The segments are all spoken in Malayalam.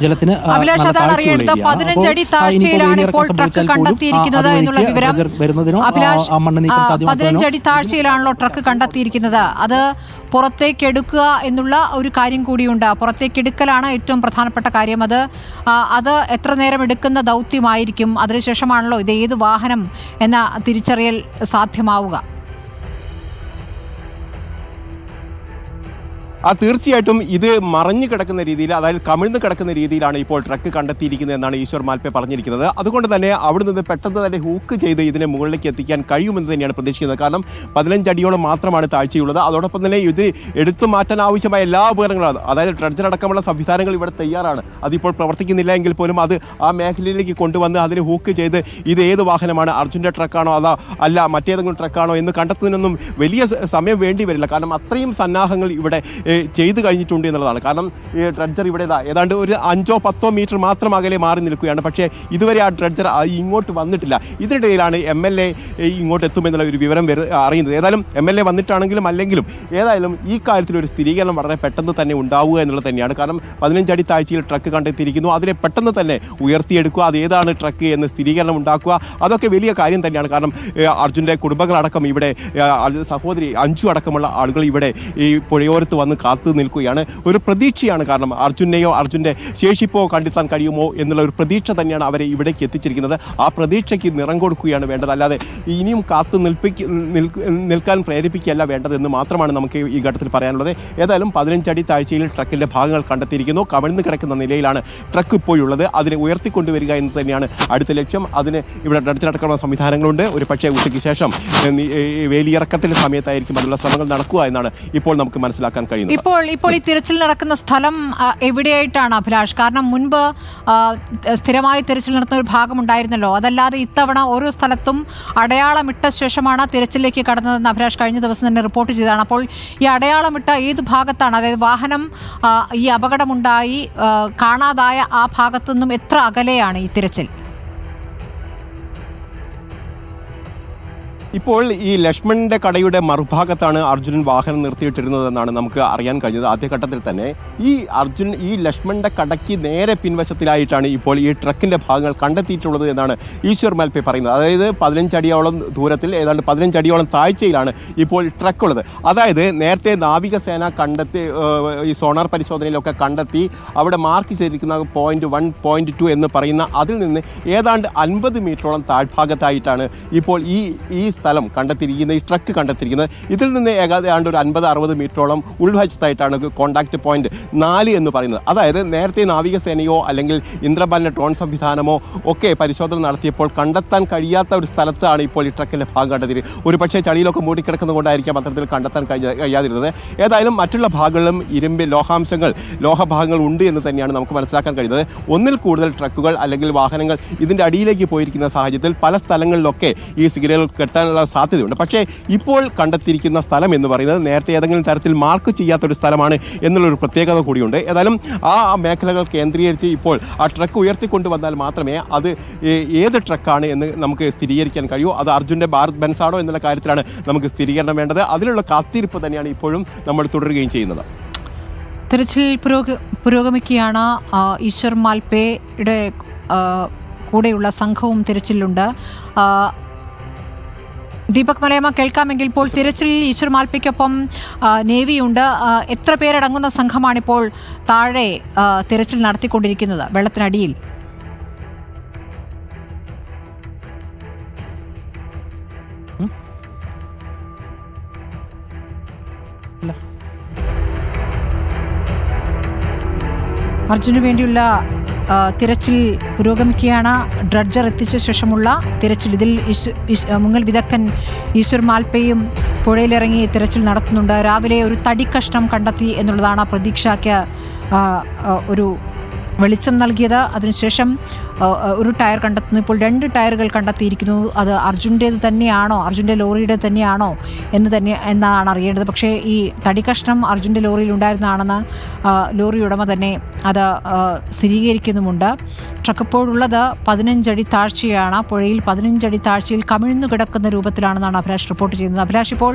ജലത്തിന് അഭിലാഷ്, അതാണ് അറിയേണ്ടത്. 15 അടി താഴ്ചയിലാണ് ഇപ്പോൾ ട്രക്ക് കണ്ടെത്തിയിരിക്കുന്നത് എന്നുള്ള വിവരം. അഭിലാഷ്, 15 അടി താഴ്ചയിലാണല്ലോ ട്രക്ക് കണ്ടെത്തിയിരിക്കുന്നത്. അത് പുറത്തേക്കെടുക്കുക എന്നുള്ള ഒരു കാര്യം കൂടിയുണ്ട്. പുറത്തേക്കെടുക്കലാണ് ഏറ്റവും പ്രധാനപ്പെട്ട കാര്യം. അത് എത്ര നേരം എടുക്കുന്ന ദൗത്യമായിരിക്കും? അതിനുശേഷമാണല്ലോ ഇത് ഏത് വാഹനം എന്ന തിരിച്ചറിയൽ സാധ്യമാവുക. തീർച്ചയായിട്ടും ഇത് മറഞ്ഞു കിടക്കുന്ന രീതിയിൽ, അതായത് കമിഴ്ന്ന് കിടക്കുന്ന രീതിയിലാണ് ഇപ്പോൾ ട്രക്ക് കണ്ടെത്തിയിരിക്കുന്നത് എന്നാണ് ഈശ്വർ മാൽപ്പെ പറഞ്ഞിരിക്കുന്നത്. അതുകൊണ്ട് തന്നെ അവിടെ നിന്ന് പെട്ടെന്ന് തന്നെ ഹൂക്ക് ചെയ്ത് ഇതിനെ മുകളിലേക്ക് എത്തിക്കാൻ കഴിയുമെന്ന് തന്നെയാണ് പ്രതീക്ഷിക്കുന്നത്. കാരണം 15 അടിയോളം മാത്രമാണ് താഴ്ചയുള്ളത്. അതോടൊപ്പം തന്നെ ഇത് എടുത്തു മാറ്റാൻ ആവശ്യമായ എല്ലാ ഉപകരണങ്ങളും, അതായത് ട്രെഡ്ജർ അടക്കമുള്ള സംവിധാനങ്ങൾ ഇവിടെ തയ്യാറാണ്. അതിപ്പോൾ പ്രവർത്തിക്കുന്നില്ല എങ്കിൽ പോലും അത് ആ മേഖലയിലേക്ക് കൊണ്ടുവന്ന് അതിന് ഹൂക്ക് ചെയ്ത് ഇത് ഏത് വാഹനമാണ്, അർജുൻ്റെ ട്രക്കാണോ അല്ല മറ്റേതെങ്കിലും ട്രക്കാണോ എന്ന് കണ്ടെത്തുന്നതിനൊന്നും വലിയ സമയം വേണ്ടി വരില്ല. കാരണം അത്രയും സന്നാഹങ്ങൾ ഇവിടെ ചെയ്തു കഴിഞ്ഞിട്ടുണ്ട് എന്നുള്ളതാണ്. കാരണം ഈ ട്രെഡ്ജർ ഇവിടെ ഏതാണ്ട് ഒരു 5-10 മീറ്റർ മാത്രം അകലെ മാറി നിൽക്കുകയാണ്. പക്ഷേ ഇതുവരെ ആ ട്രെഡ്ജർ ഇങ്ങോട്ട് വന്നിട്ടില്ല. ഇതിനിടയിലാണ് MLA ഇങ്ങോട്ട് എത്തുമെന്നുള്ള ഒരു വിവരം അറിയുന്നത്. ഏതായാലും MLA വന്നിട്ടാണെങ്കിലും അല്ലെങ്കിലും ഏതായാലും ഈ കാര്യത്തിൽ ഒരു സ്ഥിരീകരണം വളരെ പെട്ടെന്ന് തന്നെ ഉണ്ടാവുക എന്നുള്ളത് തന്നെയാണ്. കാരണം 15 അടി താഴ്ചയിൽ ട്രക്ക് കണ്ടെത്തിയിരിക്കുന്നു. അതിനെ പെട്ടെന്ന് തന്നെ ഉയർത്തിയെടുക്കുക, അത് ഏതാണ് ട്രക്ക് എന്ന് സ്ഥിരീകരണം ഉണ്ടാക്കുക, അതൊക്കെ വലിയ കാര്യം തന്നെയാണ്. കാരണം അർജുൻ്റെ കുടുംബങ്ങളടക്കം ഇവിടെ, സഹോദരി അഞ്ചു അടക്കമുള്ള ആളുകൾ ഇവിടെ ഈ പുഴയോരത്ത് വന്ന് കാത്തു നിൽക്കുകയാണ്. ഒരു പ്രതീക്ഷയാണ്. കാരണം അർജുൻ്റെ ശേഷിപ്പോ കണ്ടെത്താൻ കഴിയുമോ എന്നുള്ള ഒരു പ്രതീക്ഷ തന്നെയാണ് അവരെ ഇവിടേക്ക് എത്തിച്ചിരിക്കുന്നത്. ആ പ്രതീക്ഷയ്ക്ക് നിറം കൊടുക്കുകയാണ് വേണ്ടത്. അല്ലാതെ ഇനിയും കാത്തു നിൽക്കാൻ പ്രേരിപ്പിക്കുകയല്ല വേണ്ടതെന്ന് മാത്രമാണ് നമുക്ക് ഈ ഘട്ടത്തിൽ പറയാനുള്ളത്. ഏതായാലും 15 അടി താഴ്ചയിൽ ട്രക്കിൻ്റെ ഭാഗങ്ങൾ കണ്ടെത്തിയിരിക്കുന്നു. കമിഴ്ന്ന് കിടക്കുന്ന നിലയിലാണ് ട്രക്ക് ഇപ്പോഴുള്ളത്. അതിനെ ഉയർത്തിക്കൊണ്ടുവരിക എന്ന് തന്നെയാണ് അടുത്ത ലക്ഷ്യം. അതിന് ഇവിടെ ഡ്രഡ്ജറടക്കമുള്ള സംവിധാനങ്ങളുണ്ട്. ഒരു പക്ഷേ ഉച്ചയ്ക്ക് ശേഷം വേലിയിറക്കത്തിൻ്റെ സമയത്തായിരിക്കും അതിനുള്ള ശ്രമങ്ങൾ നടക്കുക എന്നാണ് ഇപ്പോൾ നമുക്ക് മനസ്സിലാക്കാൻ കഴിയുന്നത്. ഇപ്പോൾ ഈ തിരച്ചിൽ നടക്കുന്ന സ്ഥലം എവിടെയായിട്ടാണ് അഭിലാഷ്? കാരണം മുൻപ് സ്ഥിരമായി തിരച്ചിൽ നടത്തുന്ന ഒരു ഭാഗമുണ്ടായിരുന്നല്ലോ. അതല്ലാതെ ഇത്തവണ ഓരോ സ്ഥലത്തും അടയാളമിട്ട ശേഷമാണ് തിരച്ചിലേക്ക് കടന്നതെന്ന് അഭിലാഷ് കഴിഞ്ഞ ദിവസം തന്നെ റിപ്പോർട്ട് ചെയ്തതാണ്. അപ്പോൾ ഈ അടയാളമിട്ട ഏത് ഭാഗത്താണ്? അതായത് വാഹനം ഈ അപകടമുണ്ടായി കാണാതായ ആ ഭാഗത്തു നിന്നും എത്ര അകലെയാണ് ഈ തിരച്ചിൽ? ഇപ്പോൾ ഈ ലക്ഷ്മണന്റെ കടയുടെ മറുഭാഗത്താണ് അർജുനൻ വാഹനം നിർത്തിയിട്ടിരുന്നതെന്നാണ് നമുക്ക് അറിയാൻ കഴിഞ്ഞത്. ആദ്യഘട്ടത്തിൽ തന്നെ ഈ ലക്ഷ്മണന്റെ കടയ്ക്ക് നേരെ പിൻവശത്തിലായിട്ടാണ് ഇപ്പോൾ ഈ ട്രക്കിൻ്റെ ഭാഗങ്ങൾ കണ്ടെത്തിയിട്ടുള്ളത് എന്നാണ് ഈശ്വർ മാൽപ്പെ പറയുന്നത്. അതായത് 15 അടിയോളം ദൂരത്തിൽ, ഏതാണ്ട് 15 അടിയോളം താഴ്ചയിലാണ് ഇപ്പോൾ ട്രക്കുള്ളത്. അതായത് നേരത്തെ നാവികസേന കണ്ടെത്തി ഈ സോണാർ പരിശോധനയിലൊക്കെ കണ്ടെത്തി അവിടെ മാർക്ക് ചെയ്തിരിക്കുന്ന പോയിന്റ് 1, പോയിന്റ് 2 എന്ന് പറയുന്ന അതിൽ നിന്ന് ഏതാണ്ട് 50 മീറ്ററോളം താഴ്ഭാഗത്തായിട്ടാണ് ഇപ്പോൾ ഈ സ്ഥലം കണ്ടെത്തിയിരിക്കുന്നത്, ഈ ട്രക്ക് കണ്ടെത്തിയിരിക്കുന്നത്. ഇതിൽ നിന്ന് ഏതാണ്ട് ഒരു 50-60 മീറ്ററോളം ഉൾവശത്തായിട്ടാണ് കോൺടാക്ട് പോയിന്റ് 4 എന്ന് പറയുന്നത്. അതായത് നേരത്തെ നാവികസേനയോ അല്ലെങ്കിൽ ഇന്ദ്രബാലിൻ്റെ ഡ്രോൺ സംവിധാനമോ ഒക്കെ പരിശോധന നടത്തിയപ്പോൾ കണ്ടെത്താൻ കഴിയാത്ത ഒരു സ്ഥലത്താണ് ഇപ്പോൾ ഈ ട്രക്കിൻ്റെ ഭാഗം കണ്ടെത്തിയിരിക്കുന്നത്. ഒരു പക്ഷേ ചളിയിലൊക്കെ മൂടിക്കിടക്കുന്നത് കൊണ്ടായിരിക്കാം അത്തരത്തിൽ കണ്ടെത്താൻ കഴിയാതിരുന്നത്. ഏതായാലും മറ്റുള്ള ഭാഗങ്ങളിലും ലോഹഭാഗങ്ങൾ ഉണ്ട് എന്ന് തന്നെയാണ് നമുക്ക് മനസ്സിലാക്കാൻ കഴിയുന്നത്. ഒന്നിൽ കൂടുതൽ ട്രക്കുകൾ അല്ലെങ്കിൽ വാഹനങ്ങൾ ഇതിൻ്റെ അടിയിലേക്ക് പോയിരിക്കുന്ന സാഹചര്യത്തിൽ പല സ്ഥലങ്ങളിലൊക്കെ ഈ സിഗ്നലുകൾ കെട്ടാൻ സാധ്യതയുണ്ട്. പക്ഷേ ഇപ്പോൾ കണ്ടെത്തിയിരിക്കുന്ന സ്ഥലം എന്ന് പറയുന്നത് നേരത്തെ ഏതെങ്കിലും തരത്തിൽ മാർക്ക് ചെയ്യാത്തൊരു സ്ഥലമാണ് എന്നുള്ളൊരു പ്രത്യേകത കൂടിയുണ്ട്. ഏതായാലും ആ മേഖലകൾ കേന്ദ്രീകരിച്ച് ഇപ്പോൾ ആ ട്രക്ക് ഉയർത്തിക്കൊണ്ടുവന്നാൽ മാത്രമേ അത് ഏത് ട്രക്കാണ് എന്ന് നമുക്ക് സ്ഥിരീകരിക്കാൻ കഴിയൂ. അത് അർജുൻ്റെ ഭാരത് ബെൻസ് ആണോ എന്നുള്ള കാര്യത്തിലാണ് നമുക്ക് സ്ഥിരീകരണം വേണ്ടത്. അതിലുള്ള കാത്തിരിപ്പ് തന്നെയാണ് ഇപ്പോഴും നമ്മൾ തുടരുകയും ചെയ്യുന്നത്. തിരച്ചിൽ പുരോഗമിക്കുകയാണ്. ഈശ്വർ മാൽപ്പയുടെ കൂടെയുള്ള സംഘവും തിരച്ചിലുണ്ട്. ദീപക് മലയമ്മ കേൾക്കാമെങ്കിൽ, ഇപ്പോൾ തിരച്ചിലിൽ ഈശ്വർ മാൽപ്പയ്ക്കൊപ്പം നേവിയുണ്ട്. എത്ര പേരടങ്ങുന്ന സംഘമാണിപ്പോൾ താഴെ തിരച്ചിൽ നടത്തിക്കൊണ്ടിരിക്കുന്നത് വെള്ളത്തിനടിയിൽ? അർജുന് വേണ്ടിയുള്ള തിരച്ചിൽ പുരോഗമിക്കുകയാണ്. ഡ്രഡ്ജർ എത്തിച്ച ശേഷമുള്ള തിരച്ചിൽ. ഇതിൽ മുങ്ങൽ വിദഗ്ധൻ ഈശ്വർ മാൽപ്പയും പുഴയിലിറങ്ങി തിരച്ചിൽ നടത്തുന്നുണ്ട്. രാവിലെ ഒരു തടിക്കഷ്ണം കണ്ടെത്തി എന്നുള്ളതാണ് പ്രതീക്ഷയ്ക്ക് ഒരു വെളിച്ചം നൽകിയത്. അതിനുശേഷം ഒരു ടയർ കണ്ടെത്തുന്നു. ഇപ്പോൾ 2 ടയറുകൾ കണ്ടെത്തിയിരിക്കുന്നു. അത് അർജുൻ്റേത് തന്നെയാണോ, അർജുൻ്റെ ലോറിയുടെ തന്നെയാണോ എന്നാണ് അറിയേണ്ടത്. പക്ഷേ ഈ തടിക്കഷ്ണം അർജുൻ്റെ ലോറിയിൽ ഉണ്ടായിരുന്നതാണെന്ന് ലോറി ഉടമ തന്നെ അത് സ്ഥിരീകരിക്കുന്നുമുണ്ട്. ട്രക്ക് ഇപ്പോഴുള്ളത് 15 അടി താഴ്ചയാണ്. പുഴയിൽ 15 അടി താഴ്ചയിൽ കമിഴ്ന്നു കിടക്കുന്ന രൂപത്തിലാണെന്നാണ് അഭിലാഷ് റിപ്പോർട്ട് ചെയ്യുന്നത്. അഭിലാഷ്, ഇപ്പോൾ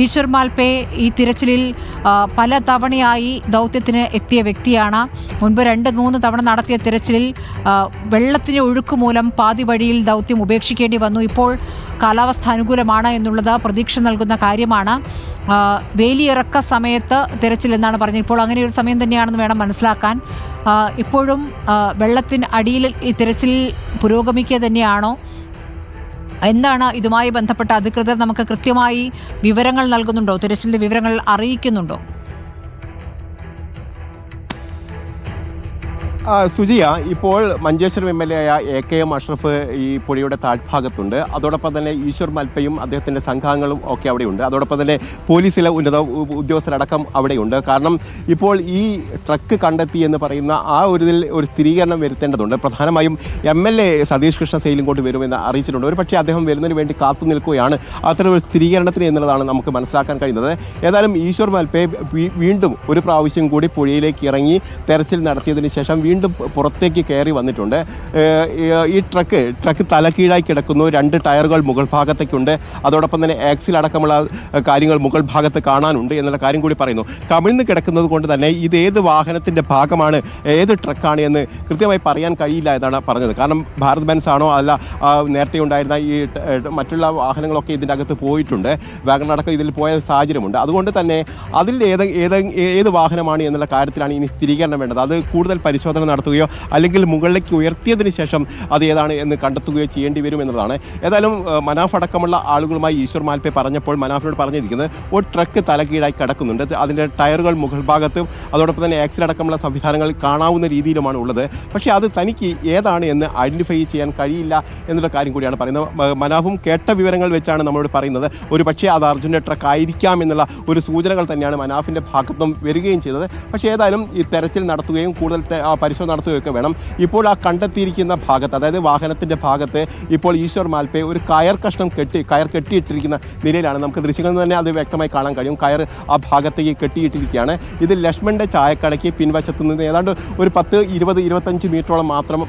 ഈശ്വർ മാൽപേ ഈ തിരച്ചിലിൽ പല തവണയായി ദൗത്യത്തിന് എത്തിയ വ്യക്തിയാണ്. മുൻപ് 2-3 തവണ നടത്തിയ തിരച്ചിലിൽ വെള്ളത്തിന് ഒഴുക്ക് മൂലം പാതി വഴിയിൽ ദൗത്യം ഉപേക്ഷിക്കേണ്ടി വന്നു. ഇപ്പോൾ കാലാവസ്ഥ അനുകൂലമാണ് എന്നുള്ളത് പ്രതീക്ഷ നൽകുന്ന കാര്യമാണ്. വേലിയിറക്ക സമയത്ത് തിരച്ചിൽ എന്നാണ് പറഞ്ഞത്. ഇപ്പോൾ അങ്ങനെ ഒരു സമയം തന്നെയാണെന്ന് വേണം മനസ്സിലാക്കാൻ. ഇപ്പോഴും വെള്ളത്തിന് അടിയിൽ ഈ തിരച്ചിൽ പുരോഗമിക്കുക തന്നെയാണോ? എന്താണ് ഇതുമായി ബന്ധപ്പെട്ട അധികൃതർ നമുക്ക് കൃത്യമായി വിവരങ്ങൾ നൽകുന്നുണ്ടോ? തിരച്ചിലിൻ്റെ വിവരങ്ങൾ അറിയിക്കുന്നുണ്ടോ? സുജിയ, ഇപ്പോൾ മഞ്ചേശ്വരം MLA ആയ AKM അഷ്റഫ് ഈ പുഴയുടെ താഴ്ഭാഗത്തുണ്ട്. അതോടൊപ്പം തന്നെ ഈശ്വർ മാൽപ്പയും അദ്ദേഹത്തിൻ്റെ സംഘാംഗങ്ങളും ഒക്കെ അവിടെയുണ്ട്. അതോടൊപ്പം തന്നെ പോലീസിലെ ഉന്നത ഉദ്യോഗസ്ഥരടക്കം അവിടെയുണ്ട്. കാരണം ഇപ്പോൾ ഈ ട്രക്ക് കണ്ടെത്തി എന്ന് പറയുന്ന ആ ഒരു സ്ഥിരീകരണം വരുത്തേണ്ടതുണ്ട്. പ്രധാനമായും MLA സതീഷ് കൃഷ്ണ സെയിലും കൊണ്ട് വരുമെന്ന് അറിയിച്ചിട്ടുണ്ട്. ഒരു പക്ഷേ അദ്ദേഹം വരുന്നതിന് വേണ്ടി കാത്തു നിൽക്കുകയാണ് അത്തരം ഒരു സ്ഥിരീകരണത്തിന് എന്നുള്ളതാണ് നമുക്ക് മനസ്സിലാക്കാൻ കഴിയുന്നത്. ഏതായാലും ഈശ്വർ മാൽപ്പെ വീണ്ടും ഒരു പ്രാവശ്യം കൂടി പുഴയിലേക്ക് ഇറങ്ങി തെരച്ചിൽ നടത്തിയതിന് ശേഷം വീണ്ടും പുറത്തേക്ക് കയറി വന്നിട്ടുണ്ട്. ഈ ട്രക്ക് തലകീഴായി കിടക്കുന്നു. 2 ടയറുകൾ മുകൾ ഭാഗത്തേക്കുണ്ട്. അതോടൊപ്പം തന്നെ ആക്സിൽ അടക്കമുള്ള കാര്യങ്ങൾ മുകൾ ഭാഗത്ത് കാണാനുണ്ട് എന്നുള്ള കാര്യം കൂടി പറയുന്നു. കമിഴ്ന്ന് കിടക്കുന്നത് കൊണ്ട് തന്നെ ഇത് ഏത് വാഹനത്തിൻ്റെ ഭാഗമാണ്, ഏത് ട്രക്കാണ് എന്ന് കൃത്യമായി പറയാൻ കഴിയില്ല എന്നാണ് പറഞ്ഞത്. കാരണം ഭാരത് ബെൻസ് ആണോ അല്ല നേരത്തെ ഉണ്ടായിരുന്ന ഈ മറ്റുള്ള വാഹനങ്ങളൊക്കെ ഇതിൻ്റെ അകത്ത് പോയിട്ടുണ്ട്. വാഗണർ അടക്കം ഇതിൽ പോയ സാഹചര്യമുണ്ട്. അതുകൊണ്ട് തന്നെ അതിൽ ഏത് വാഹനമാണ് എന്നുള്ള കാര്യത്തിലാണ് ഇനി സ്ഥിരീകരണം വേണ്ടത്. അത് കൂടുതൽ പരിശോധന നടത്തുകയോ അല്ലെങ്കിൽ മുകളിലേക്ക് ഉയർത്തിയതിന് ശേഷം അത് ഏതാണ് എന്ന് കണ്ടെത്തുകയോ ചെയ്യേണ്ടി വരും എന്നതാണ്. ഏതായാലും മനാഫ് അടക്കമുള്ള ആളുകളുമായി ഈശ്വർ മാൽപ്പെ പറഞ്ഞപ്പോൾ മനാഫിനോട് പറഞ്ഞിരിക്കുന്നത് ഒരു ട്രക്ക് തലകീഴായി കിടക്കുന്നുണ്ട്. അതിൻ്റെ ടയറുകൾ മുകൾ ഭാഗത്തും അതോടൊപ്പം തന്നെ ആക്സിൽ അടക്കമുള്ള സംവിധാനങ്ങൾ കാണാവുന്ന രീതിയിലുമാണ് ഉള്ളത്. പക്ഷേ അത് തനിക്ക് ഏതാണ് എന്ന് ഐഡൻറ്റിഫൈ ചെയ്യാൻ കഴിയില്ല എന്നുള്ള കാര്യം കൂടിയാണ് പറയുന്നത്. മനാഫും കേട്ട വിവരങ്ങൾ വെച്ചാണ് നമ്മളോട് പറയുന്നത്. ഒരു പക്ഷേ അത് അർജുൻ്റെ ട്രക്ക് ആയിരിക്കാം എന്നുള്ള ഒരു സൂചനകൾ തന്നെയാണ് മനാഫിൻ്റെ ഭാഗത്തും വരികയും ചെയ്തത്. പക്ഷേ ഏതായാലും ഈ തെരച്ചിൽ നടത്തുകയും കൂടുതൽ പരിശോധന നടത്തുകയൊക്കെ വേണം. ഇപ്പോൾ ആ കണ്ടെത്തിയിരിക്കുന്ന ഭാഗത്ത്, അതായത് വാഹനത്തിൻ്റെ ഭാഗത്ത് ഇപ്പോൾ ഈശ്വർ മാൽപ്പെ ഒരു കയർ കെട്ടിയിട്ടിരിക്കുന്ന നിലയിലാണ്. നമുക്ക് ദൃശ്യങ്ങളിൽ നിന്ന് തന്നെ അത് വ്യക്തമായി കാണാൻ കഴിയും. കയർ ആ ഭാഗത്തേക്ക് കെട്ടിയിട്ടിരിക്കുകയാണ്. ഇത് ലക്ഷ്മണൻ്റെ ചായക്കടയ്ക്ക് പിൻവശത്ത് നിന്ന് ഏതാണ്ട് ഒരു 10-20-25 മീറ്ററോളം മാത്രം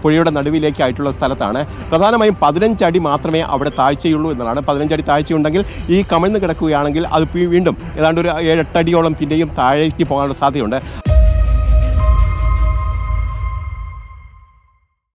പുഴയുടെ നടുവിലേക്കായിട്ടുള്ള സ്ഥലത്താണ്. പ്രധാനമായും 15 അടി മാത്രമേ അവിടെ താഴ്ചയുള്ളൂ എന്നതാണ്. 15 അടി താഴ്ചയുണ്ടെങ്കിൽ ഈ കമിഴ്ന്ന് കിടക്കുകയാണെങ്കിൽ അത് വീണ്ടും ഏതാണ്ട് ഒരു 7-8 അടിയോളം പിന്നെയും താഴേക്ക് പോകാനുള്ള സാധ്യതയുണ്ട്.